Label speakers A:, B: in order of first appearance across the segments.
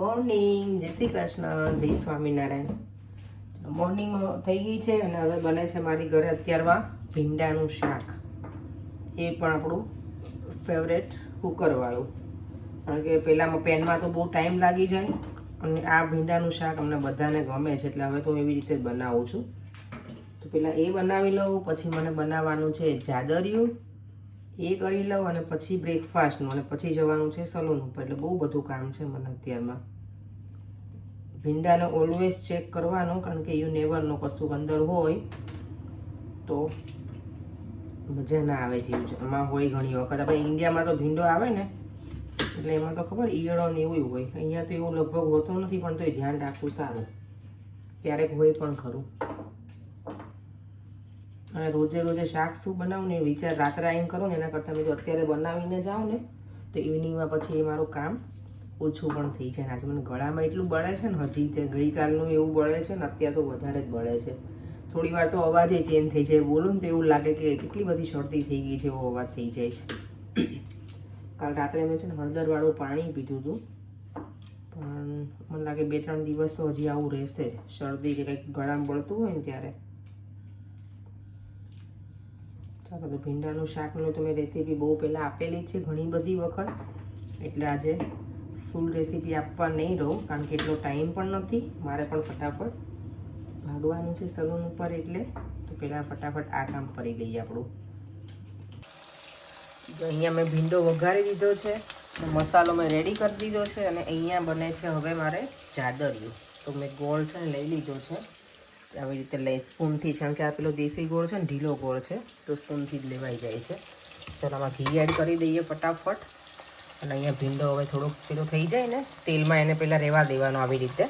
A: Morning, જય શ્રી કૃષ્ણ, જય સ્વામિનારાયણ। મોર્નિંગમાં થઈ ગઈ છે અને હવે બને છે મારી ઘરે અત્યારમાં ભીંડાનું શાક, એ પણ આપણું ફેવરેટ કુકરવાળું, કારણ કે પહેલાંમાં પેનમાં તો બહુ ટાઈમ લાગી જાય અને આ ભીંડાનું શાક અમને બધાને ગમે છે, એટલે હવે તો એવી રીતે જ બનાવું છું। તો પહેલાં એ બનાવી લઉં, પછી મને બનાવવાનું છે જાદરિયું, એ કરી લઉં અને પછી બ્રેકફાસ્ટનું, અને પછી જવાનું છે સલૂન ઉપર, એટલે બહુ બધું કામ છે મને અત્યારમાં। ભીંડાને ઓલવેઝ ચેક કરવાનું, કારણ કે યુ નેવર નો કશું અંદર હોય તો મજા ના આવે જીવ એમાં હોય। ઘણી વખત આપણે ઇન્ડિયામાં તો ભીંડો આવે ને એટલે એમાં તો ખબર ઈયળો ને એવું હોય, અહીંયા તો એવું લગભગ હોતું નથી, પણ તોય ધ્યાન રાખવું સારું, ક્યારેક હોય પણ ખરું। અને રોજે રોજે શાક શું બનાવું ને વિચાર રાત્રે આવીને કરો ને એના કરતાં મેં જો અત્યારે બનાવીને જાઉં ને તો ઇવનિંગમાં પછી એ મારું કામ ઓછું પણ થઈ જાય। આજે મને ગળામાં એટલું બળે છે ને, હજી તે ગઈકાલનું એવું બળે છે ને, અત્યારે તો વધારે જ બળે છે। થોડી વાર તો અવાજ ચેન્જ થઈ જાય, બોલું ને તો એવું લાગે કે કેટલી બધી શરદી થઈ ગઈ છે, એવો અવાજ થઈ જાય છે। કાલ રાત્રે મેં છે ને હળદરવાળું પાણી પીધું હતું, પણ મને લાગે 2-3 દિવસ તો હજી આવું રહેશે જ, શરદી કે કંઈક ગળામાં બળતું હોય ને ત્યારે। ચાલો, તો ભીંડાનું શાકનું તો મેં રેસીપી બહુ પહેલાં આપેલી છે ઘણી બધી વખત, એટલે આજે ફૂલ રેસીપી આપવા નહીં રહું, કારણ કે એટલો ટાઈમ પણ નથી મારે, પણ ફટાફટ ભાગવાનું છે સલૂન ઉપર, એટલે તો પહેલાં ફટાફટ આ કામ કરી લઈએ આપણું। તો અહીંયા મેં ભીંડો વઘારી દીધો છે, મસાલો મેં રેડી કરી દીધો છે, અને અહીંયા બને છે હવે મારે જાદરિયું। તો મેં ગોળ છે ને લઈ લીધો છે, આવી રીતે લઈ સ્પૂનથી, કારણ કે આ પેલો દેશી ગોળ છે ને ઢીલો ગોળ છે, તો સ્પૂનથી જ લેવાઈ જાય છે। ચાલો આમાં ઘી એડ કરી દઈએ ફટાફટ, અને અહીંયા ભીંડો હવે થોડોક પેલો થઈ જાય ને તેલમાં, એને પહેલાં રહેવા દેવાનો આવી રીતે,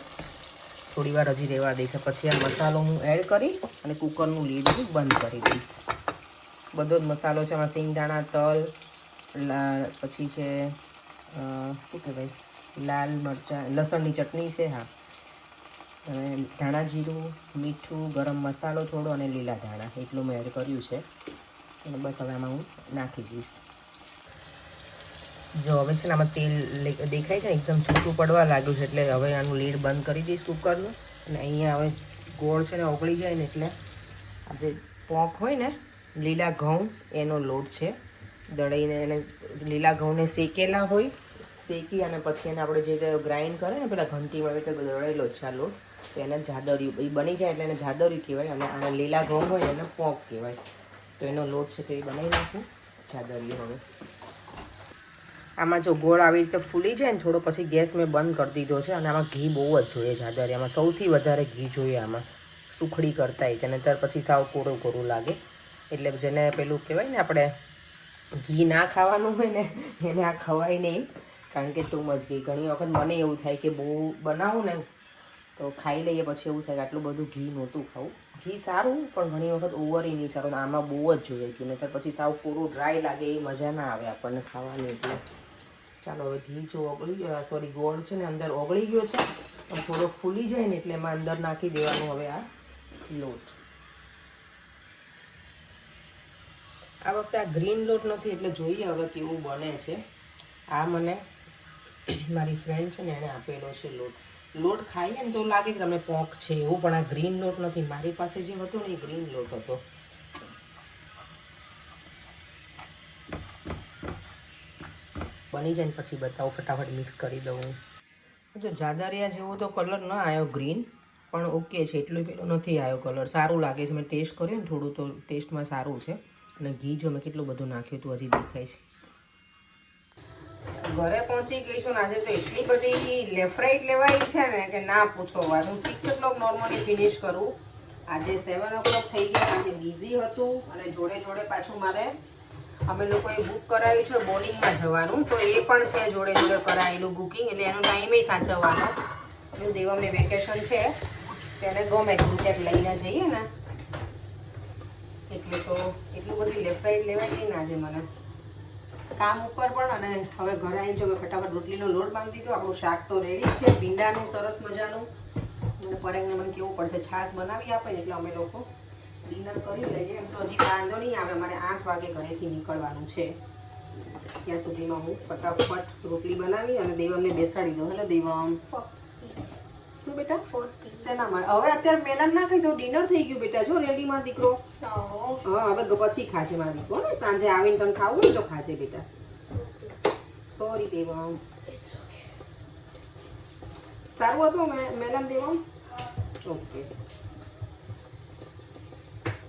A: થોડી વાર હજી રહેવા દઈશ, પછી આ મસાલો હું એડ કરી અને કુકરનું લીડ બંધ કરી દઈશ। બધો જ મસાલો છે આમાં, સિંગદાણા, તલ, પછી છે શું કહેવાય, લાલ મરચાં, લસણની ચટણી છે, હા, અને ધાણા જીરું, મીઠું, ગરમ મસાલો થોડો અને લીલા ધાણા, એટલું મેં એડ કર્યું છે, અને બસ હવે આમાં હું નાખી દઈશ। જો હવે છે ને આમાં તેલ દેખાય છે ને એકદમ છૂટું પડવા લાગ્યું છે, એટલે હવે આનું લીડ બંધ કરી દઈશ કુકરનું। અને અહીંયા હવે ગોળ છે ને ઓગળી જાય ને એટલે આ જે પોંક હોય ને લીલા ઘઉં, એનો લોટ છે, દળીને એને લીલા ઘઉંને શેકેલા હોય, શેકી અને પછી એને આપણે જે ગ્રાઇન્ડ કરે ને પેલા ઘંટીમાં રીતે દળેલો છે આ લોટ, તો એને જાદરિયું એ બની જાય એટલે એને જાદરિયું કહેવાય, અને આના લીલા ઘઉં હોય એને પોંક કહેવાય। તો એનો લોટ છે તો એ બનાવી નાખું જાદરિયું। હવે આમાં જો ગોળ આવી રીતે ફૂલી જાય ને થોડો, પછી ગેસ મેં બંધ કરી દીધો છે, અને આમાં ઘી બહુ જ જોઈએ જાદરિયામાં, સૌથી વધારે ઘી જોઈએ આમાં, સુખડી કરતા કે નહીંતર પછી સાવ કોરું કોરું લાગે। એટલે જેને પેલું કહેવાય ને આપણે ઘી ના ખાવાનું હોય ને એને આ ખવાય નહીં, કારણ કે ટુ મચ ઘી, ઘણી વખત મને એવું થાય કે બહુ બનાવું ને તો ખાઈ લઈએ, પછી એવું થાય કે આટલું બધું ઘી નહોતું ખાવું। ઘી સારું, પણ ઘણી વખત ઓવર નહીં સારું, આમાં બહુ જ જોઈએ ઘી, નહીંતર પછી સાવ પૂરું ડ્રાય લાગે, એ મજા ના આવે આપણને ખાવાની। એટલે ચાલો હવે ઘી જો ઓગળી ગયો, સોરી ગોળ છે ને અંદર ઓગળી ગયો છે, પણ થોડો ફૂલી જાય ને એટલે એમાં અંદર નાખી દેવાનું હવે આ લોટ। આ વખતે આ ગ્રીન લોટ નથી, એટલે જોઈએ હવે કેવું બને છે। આ મને મારી ફ્રેન્ડ છે ને એણે આપેલો છે લોટ, લોટ ખાઈએ ને તો લાગે કે તમે પોંક છે એવું, પણ આ ગ્રીન લોટ નથી, મારી પાસે જે હતો ને એ ગ્રીન લોટ હતો। બની જાય ને પછી બતાવું, ફટાફટ મિક્સ કરી દઉં। જો જાદરિયા જેવો તો કલર ન આવ્યો ગ્રીન, પણ ઓકે છે, એટલું પેલો નથી આવ્યો કલર, સારું લાગે છે। મેં ટેસ્ટ કર્યો ને થોડું, તો ટેસ્ટમાં સારું છે, અને ઘી જો મેં કેટલું બધું નાખ્યું હતું, હજી દેખાય છે। ઘરે પહોંચી ગઈ છું ને આજે તો એટલી બધી લેફ્ટ લેવાઈ છે ને કે ના પૂછો વાત। હું 6 o'clock નોર્મલી ફિનિશ કરું, આજે 7 o'clock થઈ ગયા, આજે બિઝી હતું, અને જોડે જોડે પાછું મારે અમે લોકોએ બુક કરાવ્યું છે બોર્ડિંગમાં જવાનું, તો એ પણ છે જોડે જોડે કરાયેલું બુકિંગ, એટલે એનો ટાઈમે સાચવવાનો। જો દેવમને વેકેશન છે તેને ગમે ક્યાંક લઈને જઈએ ને, એટલે તો એટલું બધું લેફ્ટ રાઈટ લેવાય નહીં ને આજે મને કામ ઉપર પણ। અને હવે ઘરે આવીને જો મેં ફટાફટ રોટલીનો લોટ બાંધી દીધો, આપણું શાક તો રેડી છે ભીંડાનું સરસ મજાનું, અને પરેકને મને કેવું પડશે છાશ બનાવી આપે ને એટલે અમે લોકો ડિનર કરી લઈએ। એમ તો હજી વાંધો નહીં આવે, મારે 8 વાગે ઘરેથી નીકળવાનું છે, ત્યાં સુધીમાં હું ફટાફટ રોટલી બનાવી અને દેવમને બેસાડી દઉં. હેલો દેવમ. શું બેટા? શેના માટે? હવે અત્યારે મેલાન ના ખાઈ જાઉં, ડિનર થઈ ગયું બેટા. જો રેડીમાં દીકરો. હા હવે પછી ખાજે મારા દીકરો ને. સાંજે આવીને તને ખાવું હોય તો ખાજે બેટા. સોરી દેવમ. સારું હતું મેલાન દેવમ? ઓકે.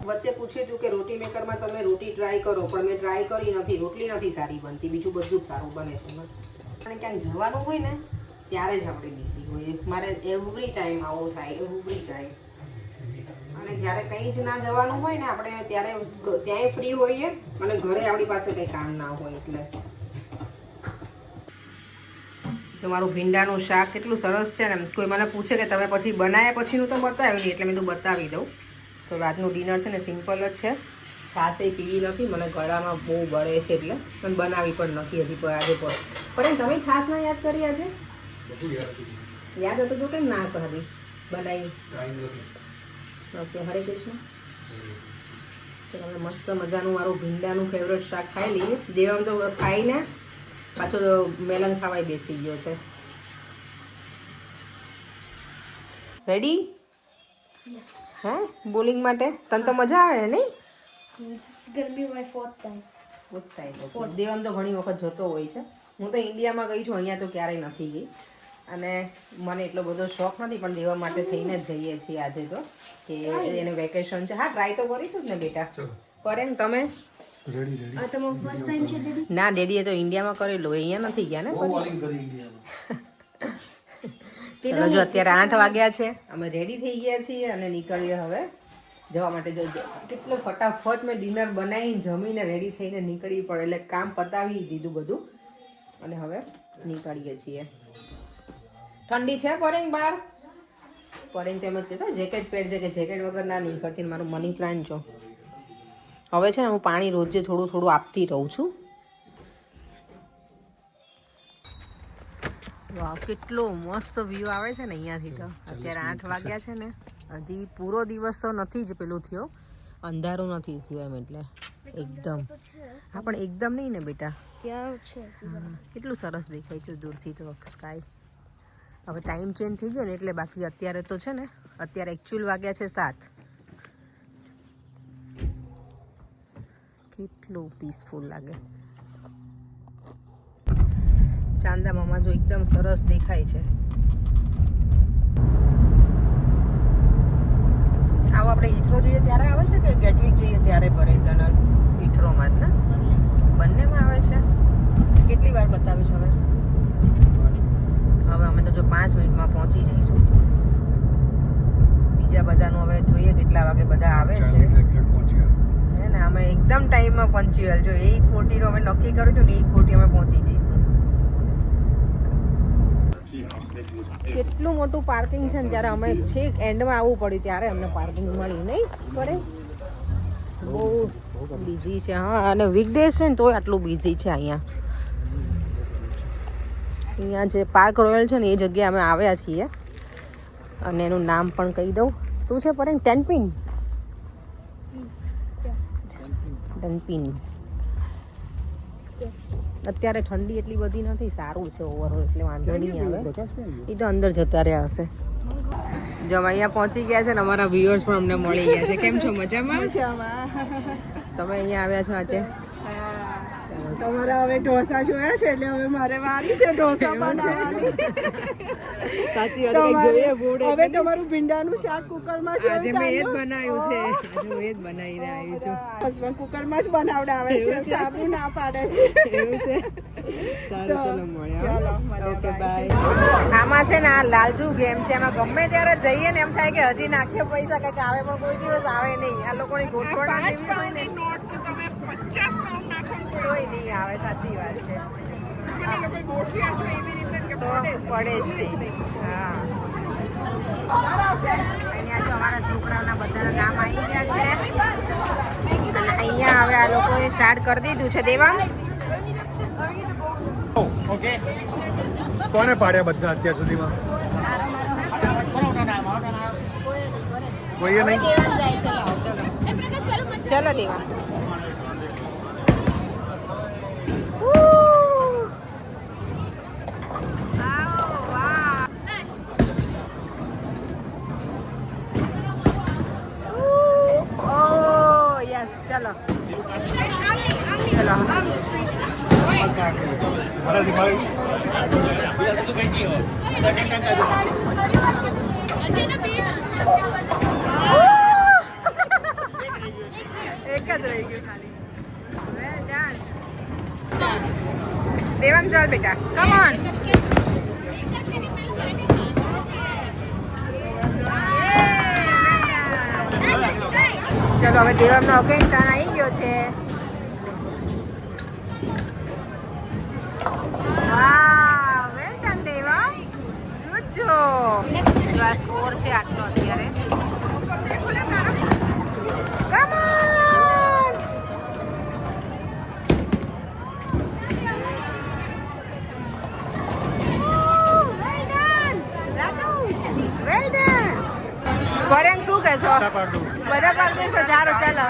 A: વચ્ચે પૂછ્યું હતું કે રોટી મેકરમાં તમે રોટી ટ્રાય કરો, પણ મેં ટ્રાય કરી નથી. રોટલી નથી સારી બનતી, બીજું બધું જ સારું બને છે. અને ક્યાંક જવાનું હોય ને ત્યારે જ આપણે બિઝી હોઈએ. મારે એવરી ટાઈમ આવું થાય, એવરી ટાઈમ. અને જ્યારે કંઈ જ ના જવાનું હોય ને આપણે ત્યારે ત્યાંય ફ્રી હોઈએ અને ઘરે આપણી પાસે કંઈ કામ ના હોય. એટલે તમારું ભીંડાનું શાક કેટલું સરસ છે ને. કોઈ મને પૂછે કે તમે પછી બનાવ્યા પછીનું તો બતાવ્યું નહીં, એટલે મેં તો બતાવી દઉં. તો રાતનું ડિનર છે ને સિમ્પલ જ છે. છાશ એ પીવી નથી, મને ગળામાં બહુ બળે છે એટલે પણ બનાવી પણ નથી હજી આજે પણ તમે છાશ ના યાદ કરી આજે? યાદ હતું તો કેમ ના કરી બનાવી? ઓકે, હરે કૃષ્ણ. તો તમે મસ્ત મજાનું મારું ભીંડાનું ફેવરેટ શાક ખાઈ લઈએ. દેવમ તો ખાઈને પાછો મેલન ખાવાય બેસી ગયો છે. રેડી? હા, બોલિંગ માટે તને તો મજા આવે ને? નહીં, દેવમ તો ઘણી વખત જતો હોય છે. હું તો ઇન્ડિયામાં ગઈ છું, અહીંયા તો ક્યારેય નથી ગઈ. અને મને એટલો બધો શોખ નથી, પણ દેવા માટે થઈને જ જઈએ છીએ આજે તો, કે એને વેકેશન છે. હા, ટ્રાય તો કરીશું જ ને બેટા. કરે ને તમે? ના, ડેડીએ તો ઇન્ડિયામાં કરેલું, અહીંયા નથી ગયા ને. ચલો, જો અત્યારે 8 વાગ્યા છે, અમે રેડી થઈ ગયા છીએ અને નીકળીએ હવે જવા માટે. જો કેટલો ફટાફટ મેં ડિનર બનાવીને જમીને રેડી થઈને નીકળી પડે, એટલે કામ પતાવી દીધું બધું અને હવે નીકળીએ છીએ. ઠંડી છે પરેંગ બહાર? પરેંગ તેમ જ કહેશો જેકેટ પહેરજે, કે જેકેટ વગર ના નીકળતી. મારું મની પ્લાન્ટ જો હવે છે ને હું પાણી રોજે થોડું થોડું આપતી રહું છું. વાહ, કેટલો મસ્ત વ્યૂ આવે છે ને અહીંયાથી. તો અત્યારે 8 વાગ્યા છે ને, હજી પૂરો દિવસ તો નથી જ પેલું થયો, અંધારું નથી થયું એમ. એટલે એકદમ, હા પણ એકદમ નહીં ને બેટા. કેટલું સરસ દેખાય છે દૂરથી તો સ્કાય. હવે ટાઈમ ચેન્જ થઈ ગયો ને એટલે. બાકી અત્યારે તો છે ને, અત્યારે એકચ્યુઅલ વાગ્યા છે 7. કેટલું પીસફુલ લાગે. ચાંદા મામા જો એકદમ સરસ દેખાય છે. આવો આપણે ઈથરો જઈએ ત્યારે આવે છે કે ગેટવિક જઈએ ત્યારે ભરે? જનરલ ઈથરોમાં જ ને? બંનેમાં આવે છે. કેટલી વાર બતાવીશ હવે? હવે અમે તો જો 5 મિનિટમાં પહોંચી જઈશું. બીજા બધાનું હવે જોઈએ કેટલા વાગે બધા આવે છે. હે ને, અમે એકદમ ટાઈમમાં પંચ્યુઅલ. જો 8:40 અમે નક્કી કર્યું હતું ને, 8:40 અમે પહોંચી જઈશું. કેટલું મોટું પાર્કિંગ છે ને, ત્યારે અમે છેક એન્ડમાં આવવું પડ્યું ત્યારે અમને પાર્કિંગ મળી નહીં પડે. બહુ બિઝી છે. હા, અને વીકડેઝ છે ને તોય આટલું બિઝી છે અહીંયા. અહીંયા જે પાર્ક રોયલ છે ને એ જગ્યાએ અમે આવ્યા છીએ. અને એનું નામ પણ કહી દઉં. શું છે પરેંગ? ટેનપિન. ટેનપિન. અત્યારે ઠંડી એટલી બધી નથી, સારું છે ઓવરઓલ, એટલે વાંધો નહીં આવે. એ તો અંદર જતા રહ્યા હશે. જો અમે અહીંયા પહોંચી ગયા છે ને, અમારા વ્યુઅર્સ પણ અમને મળી ગયા છે. કેમ છો? મજામાં? તમે અહીંયા આવ્યા છો આજે?
B: તમારા હવે ઢોસા જોયા છે એટલે હવે મારે વારી છે ઢોસા બનાવવાની.
A: સાચી વાત, કંઈક જોઈએ ફૂડ.
B: હવે તમારું ભીંડાનું શાક કુકરમાં છે.
A: આજે મેં એ જ બનાવ્યું છે. આજે હું એ જ બનાવીને આવી છું.
B: હસબન્ડ કુકરમાં જ બનાવડાવે છે, સાદું ના પાડે છે.
A: એવું છે? સારું, ચલો મળ્યા.
B: ચાલો,
A: ઓકે, બાય. આમાં છે ને આ લાલજુ ગેમ છે. એમાં ગમે ત્યારે જઈએ ને એમ થાય કે હજી નાખીએ પૈસા, કંઈક આવે પણ કોઈ દિવસ આવે નહીં. આ લોકોની ગોઠવણ એવી હોય ને,
B: નોટ તો તમે 50 પાઉન્ડ નાખો
A: કોઈ નહીં આવે. સાચી વાત છે.
B: લોકો ગોઠવ્યા છો એવી રીતે કે
A: તો પડે જ નહીં. હા, અહીંયા જો અમારા છોકરાઓના બધાના નામ આવી ગયા છે. અને અહીંયા હવે આ લોકોએ સ્ટાર્ટ કરી દીધું છે. દેવા
C: ઓકે, કોને પાડ્યા બધા અત્યાર સુધીમાં? કોઈએ નહીં.
A: દેવા જાય છે. લાવો, ચલો ચલો દેવા.
B: એક જ રહી ગયું ખાલી. Well done. દેવાંગ ચાલ બેટા, કમ ઓન. ચલો હવે દેવાંગનો અગેન ટર્ન આવી ગયો છે. વાહ, well done Devang, good job. આ સ્કોર છે આટલો અત્યારે. Come on! Oh, well done! Ratu, well done! પરેંગ શું કહે છો? બધા પાડ દેશો, ચાલો ચાલો.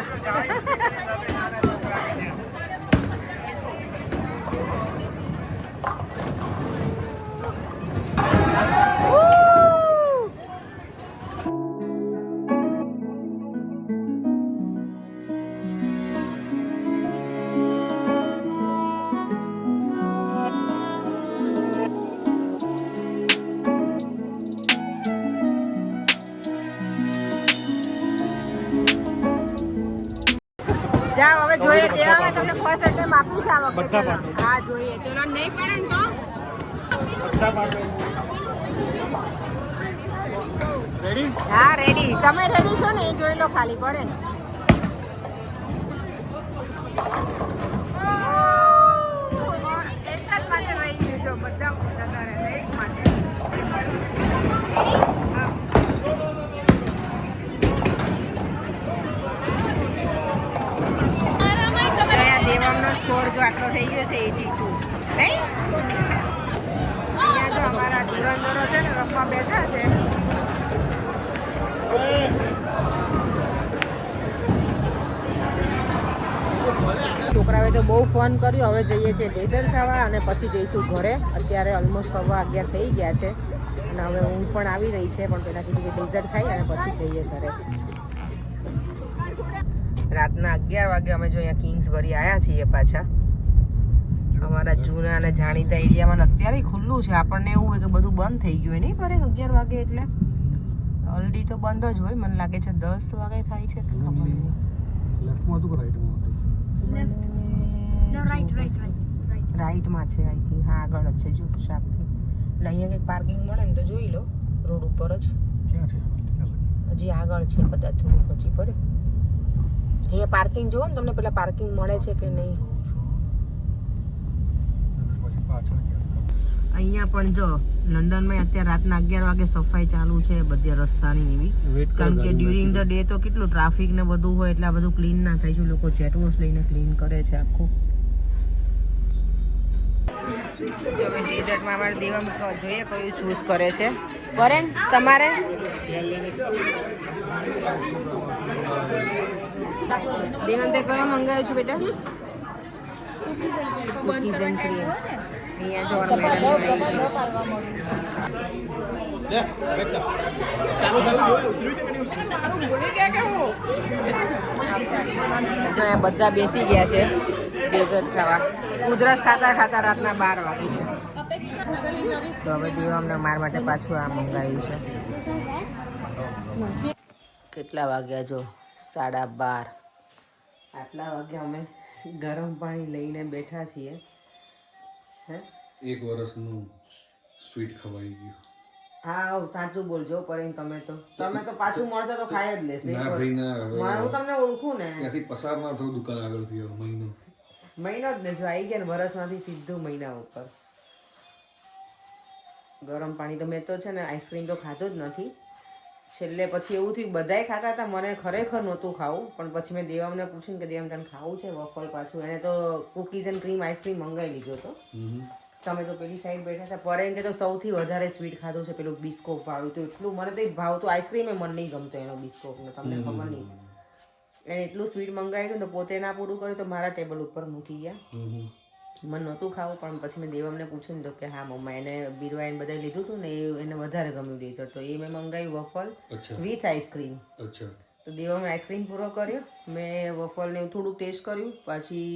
B: જાઓ હવે જોઈએ દેવામાં તમને ફર્સ્ટ એટેમ્પ આપ્યું છે આ વખતે.
C: બધા
B: ચલો.
C: પાડો.
B: હા જોઈએ, ચલો નહીં પડે ને તો
C: રેડી?
B: હા રેડી. તમે રેડી છો ને એ જોઈ લો ખાલી પડે. એક જ માટે રહી ગયું, જો બધા જતા રહે એક માટે. દેવાંગનો સ્કોર જો આટલો થઈ ગયો છે 82, નહીં? અહીંયા જો અમારા ધુરંધરો છે ને રમવા બેઠા છે. છોકરાઓએ તો બહુ ફન કર્યું. હવે જઈએ છીએ ડેઝર્ટ ખાવા અને પછી જઈશું ઘરે. અત્યારે ઓલમોસ્ટ 11:15 થઈ ગયા છે અને હવે ઊંઘ પણ આવી રહી છે, પણ પહેલાં કીધું કે ડેઝર્ટ ખાઈ અને પછી જઈએ ઘરે. રાતના 11 વાગે અમે જો અહીંયા કિંગ્સબરી આવ્યા છીએ પાછા. અમારા જૂના અને જાણીતા એરિયામાં અત્યારે ખુલ્લું છે. આપણને એવું હોય કે બધું બંધ થઈ ગયું હોય નહીં પડે 11 વાગે એટલે. ઓલરેડી તો બંધ જ હોય. મને લાગે છે 10 વાગે થાય છે, ખબર નહીં.
C: લેફ્ટમાં હતું કે રાઈટમાં હતું?
B: રાઈટમાં છે આઈ થિંક. હા આગળ જ છે જો શાકથી. એટલે અહીંયા કંઈક પાર્કિંગ મળે ને તો જોઈ લો, રોડ ઉપર જ.
C: ક્યાં છે?
B: હજી આગળ છે કદાચ થોડું પછી પડે. એ પાર્કિંગ જુઓ ને તમને પેલા પાર્કિંગ મળે છે કે નહીં.
C: પછી પાછળ ગયા.
B: અહીંયા પણ જો લંડનમાં અત્યારે રાતના 11 વાગે સફાઈ ચાલુ છે બધી રસ્તાની એવી.
C: Wait કરો
B: કારણ કે
C: ગાડી
B: ડ્યુરિંગ ધ ડે તો કેટલું ટ્રાફિક ને બધું હોય એટલે આ બધું ક્લીન ના થાય છે. લોકો જેટ વોશ લઈને ક્લીન કરે છે આખું. જો હવે ડેઝર્ટમાં અમારે દેવા જોઈએ કયું ચૂઝ કરે છે. બરેન તમારે દેવંતે કયો મંગાવ્યો છે બેટા? Cookies and cream. અહીંયા જો
C: ચાલુ
B: બધા બેસી ગયા છે ડેઝર્ટ ખાવા. ઉધરસ ખાતા ખાતા રાતના 12 વાગી છે. તો હવે દેવામને માર માટે પાછું આ મંગાવ્યું છે. કેટલા વાગ્યા જો 12:30. આટલા વાગે અમે ગરમ પાણી લઈને બેઠા છીએ. હે
C: 1 વર્ષનું સ્વીટ ખવાઈ ગયું.
B: હા સાચું બોલજો પરેન. તમે તો પાછું મળશે તો ખાઈ જ લેશે.
C: ના ભાઈ ના, હવે
B: હું તમને ઓળખું ને.
C: ત્યાંથી પસાર ના થયું દુકાન આગળથી. હવે
B: મહિનો જ ને જો આવી ગયા ને વરસમાંથી સીધું મહિના ઉપર. ગરમ પાણી તો મેં તો છે ને આઈસ્ક્રીમ તો ખાધું જ નથી. છેલ્લે પછી એવું થયું બધાય ખાતા હતા, મને ખરેખર નહોતું ખાવું. પણ પછી મેં દેવામને પૂછ્યું કે દેવામ તને ખાવું છે વફલ? પાછું એને તો કુકીઝ એન્ડ ક્રીમ આઈસ્ક્રીમ મંગાવી લીધો હતો. તમે તો પેલી સાઈડ બેઠા હતા. પરેન કે તો સૌથી વધારે સ્વીટ ખાધું છે પેલું બિસ્કોપ વાળું. તો એટલું મને તો ભાવતું આઈસ્ક્રીમ એ મને નહીં ગમતો એનો બિસ્કોપનો. તમને ખબર નહીં. એને એટલું સ્વીટ મંગાવ્યું તો પોતે ના પૂરું કર્યું તો મારા ટેબલ ઉપર મૂકી ગયા. મને નહોતું ખાવું. પણ પછી મેં દેવમને પૂછ્યું ને તો કે હા મમ્મા એને બિરવાઈને બધા લીધું હતું ને એને વધારે ગમ્યું ડેઝર્ટ. તો એ મેં મંગાવ્યું વફલ વિથ આઈસ્ક્રીમ. તો દેવમે આઈસ્ક્રીમ પૂરો કર્યો. મેં વફલને થોડુંક ટેસ્ટ કર્યું. પછી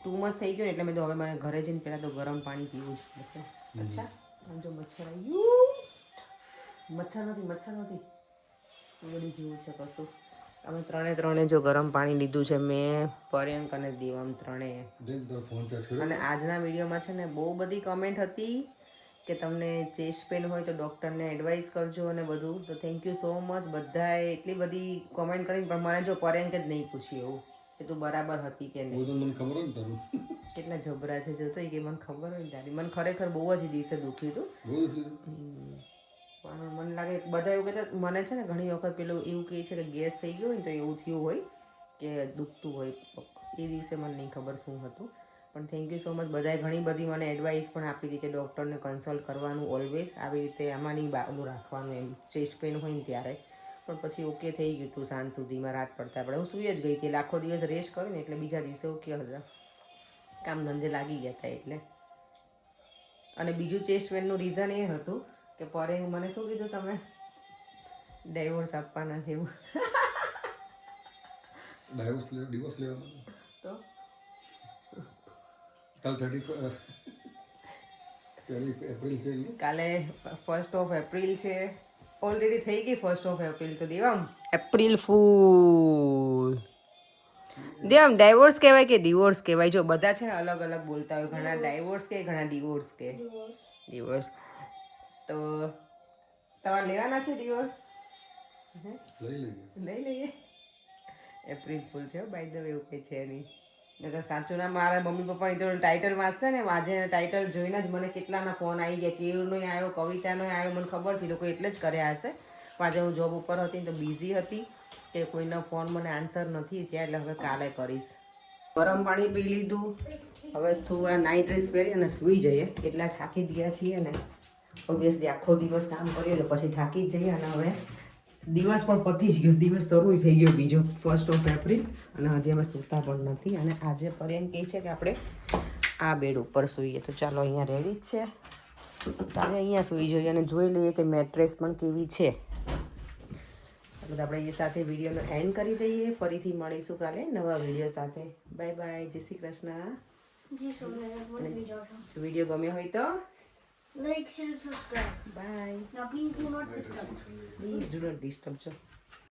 B: ટુ મચ થઈ ગયું એટલે મેં તો હવે મારે ઘરે જઈને પહેલાં તો ગરમ પાણી પીવું જ પડશે. અચ્છા આમ જો મચ્છર આવ્યું. મચ્છર નથી વળી જેવું છે કશું. અમે ત્રણે જો ગરમ પાણી લીધું છે મેં, પર્યંક અને દેવમ ત્રણેય. અને આજના વિડીયોમાં છે ને બહુ બધી કમેન્ટ હતી કે તમને ચેસ્ટ પેન હોય તો ડૉક્ટરને એડવાઇસ કરજો અને બધું. તો થેન્ક યુ સો મચ. બધાએ એટલી બધી કોમેન્ટ કરીને પણ મને જો પર્યંકે જ નહીં પૂછ્યું એવું કે તું બરાબર હતી કે નહીં.
C: મને ખબર હોય ને તારું
B: કેટલા જબરા છે જોતો કે મને ખબર હોય ને દાદી. મને ખરેખર બહુ જ દિવસે દુખ્યું હતું. પણ મને લાગે બધા એવું કહેતા મને છે ને ઘણી વખત પેલું એવું કહે છે કે ગેસ થઈ ગયો હોય ને તો એવું થયું હોય કે દુખતું હોય. એ દિવસે મને નહીં ખબર શું હતું. પણ થેન્ક યુ સો મચ. બધાએ ઘણી બધી મને એડવાઇસ પણ આપી હતી કે ડૉક્ટરને કન્સલ્ટ કરવાનું ઓલવેઝ. આવી રીતે આમાંની બાલું રાખવાનું એમ ચેસ્ટ પેન હોય ને ત્યારે. પણ પછી ઓકે થઈ ગયું હતું સાંજ સુધીમાં. રાત પડતા આપણે હું સૂઈ જ ગઈ હતી. આખો દિવસ રેસ્ટ કરીને એટલે બીજા દિવસે ઓકે હતા. કામ ધંધે લાગી ગયા હતા એટલે. અને બીજું ચેસ્ટ પેનનું રીઝન એ હતું કે પરે મને શું કીધું તમે ડાયવોર્સ આપવાના છે એવું.
C: ડિવોર્સ લેવાનો
B: તો
C: કાલ 31 એપ્રિલ છે.
B: કાલે 1 એપ્રિલ છે. ઓલરેડી થઈ ગઈ 1 એપ્રિલ તો દેવામ એપ્રિલ ફૂલ. દેવામ ડાયવોર્સ કહેવાય કે ડિવોર્સ કહેવાય? જો બધા છે ને અલગ અલગ બોલતા હોય. ઘણા ડાયવોર્સ કે ઘણા ડિવોર્સ કે. ડિવોર્સ. તો તમારે લેવાના છે ડિવોર્સ? લઈ લઈએ. એપ્રિલ ફૂલ છે બાય ધ વે એવું કંઈ છે નહીં. નહીં સાચું ના મારા મમ્મી પપ્પાની તો ટાઇટલ વાંચશે ને આજે ટાઇટલ જોઈને જ મને કેટલાના ફોન આવી ગયા. કેવનો આવ્યો, કવિતાનો આવ્યો. મને ખબર છે લોકો એટલે જ કર્યા હશે. પણ આજે હું જોબ ઉપર હતી તો બિઝી હતી કે કોઈના ફોન મને આન્સર નથી થયા એટલે હવે કાલે કરીશ. ગરમ પાણી પી લીધું. હવે સુવા નાઇટ ડ્રેસ પહેરી અને સૂઈ જઈએ. એટલા થાકી જ ગયા છીએ ને ઓબ્વિયસલી આખો દિવસ કામ કર્યું એટલે પછી થાકી જ જઈએ. અને હવે દિવસ પણ પતી જ ગયો. દિવસ શરૂ થઈ ગયો બીજો 1 એપ્રિલ અને હજી અમે સૂતા પણ નથી. અને આજે પર્યંત કહે છે કે આપણે આ બેડ ઉપર સૂઈએ. તો ચાલો અહીંયા રેડી જ છે. તારે અહીંયા સૂઈ જોઈએ અને જોઈ લઈએ કે મેટ્રેસ પણ કેવી છે. એટલે આપણે એ સાથે વિડીયોનો એન્ડ કરી દઈએ. ફરીથી મળીશું કાલે નવા વિડીયો સાથે. Bye bye. જય શ્રી કૃષ્ણ. જો વિડીયો ગમ્યો હોય તો
D: Like, share, subscribe.
B: Bye.
D: Now please do not disturb.
B: Please do not disturb. જો